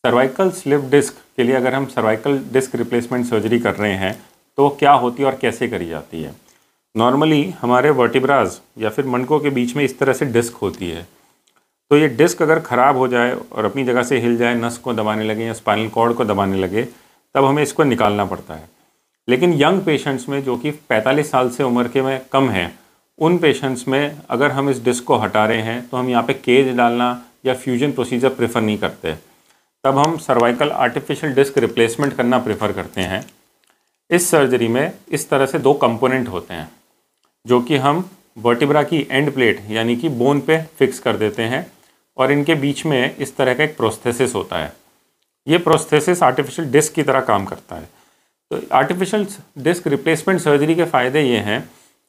Cervical slip disc के लिए अगर हम सर्वाइकल डिस्क रिप्लेसमेंट सर्जरी कर रहे हैं तो क्या होती है और कैसे करी जाती है। नॉर्मली हमारे वर्टिब्रास या फिर मणकों के बीच में इस तरह से डिस्क होती है। तो ये डिस्क अगर ख़राब हो जाए और अपनी जगह से हिल जाए, नस को दबाने लगे या स्पाइनल कॉर्ड को दबाने लगे, तब हमें इसको निकालना पड़ता है। लेकिन यंग पेशेंट्स में जो कि 45 साल से उम्र के में कम हैं, उन पेशेंट्स में अगर हम इस डिस्क को हटा रहे हैं तो हम यहाँ पे केज डालना या फ्यूजन प्रोसीजर प्रेफर नहीं करते। तब हम सर्वाइकल आर्टिफिशियल डिस्क रिप्लेसमेंट करना प्रेफर करते हैं। इस सर्जरी में इस तरह से 2 कंपोनेंट होते हैं जो कि हम वर्टिब्रा की एंड प्लेट यानी कि बोन पे फिक्स कर देते हैं और इनके बीच में इस तरह का एक प्रोस्थेसिस होता है। ये प्रोस्थेसिस आर्टिफिशियल डिस्क की तरह काम करता है। तो आर्टिफिशियल डिस्क रिप्लेसमेंट सर्जरी के फ़ायदे ये हैं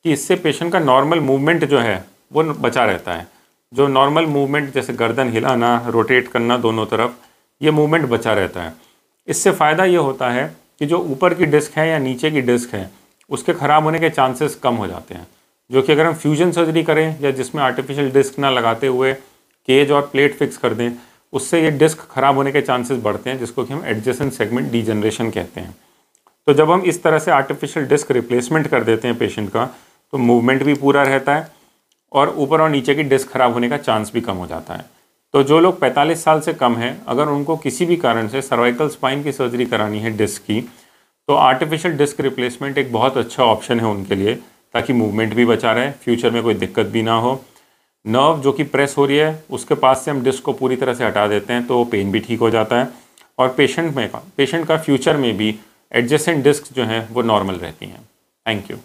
कि इससे पेशेंट का नॉर्मल मूवमेंट जो है वो बचा रहता है। जो नॉर्मल मूवमेंट जैसे गर्दन हिलाना, रोटेट करना दोनों तरफ, ये मूवमेंट बचा रहता है। इससे फ़ायदा ये होता है कि जो ऊपर की डिस्क है या नीचे की डिस्क है उसके ख़राब होने के चांसेस कम हो जाते हैं, जो कि अगर हम फ्यूजन सर्जरी करें या जिसमें आर्टिफिशियल डिस्क ना लगाते हुए केज और प्लेट फिक्स कर दें, उससे ये डिस्क ख़राब होने के चांसेस बढ़ते हैं, जिसको कि हम एडजेसेंट सेगमेंट डीजनरेशन कहते हैं। तो जब हम इस तरह से आर्टिफिशियल डिस्क रिप्लेसमेंट कर देते हैं पेशेंट का, तो मूवमेंट भी पूरा रहता है और ऊपर और नीचे की डिस्क खराब होने का चांस भी कम हो जाता है। तो जो लोग 45 साल से कम हैं, अगर उनको किसी भी कारण से सर्वाइकल स्पाइन की सर्जरी करानी है डिस्क की, तो आर्टिफिशियल डिस्क रिप्लेसमेंट एक बहुत अच्छा ऑप्शन है उनके लिए, ताकि मूवमेंट भी बचा रहे, फ्यूचर में कोई दिक्कत भी ना हो। नर्व जो कि प्रेस हो रही है उसके पास से हम डिस्क को पूरी तरह से हटा देते हैं तो पेन भी ठीक हो जाता है और पेशेंट का फ्यूचर में भी एडजेसेंट डिस्क जो हैं वो नॉर्मल रहती हैं। Thank you.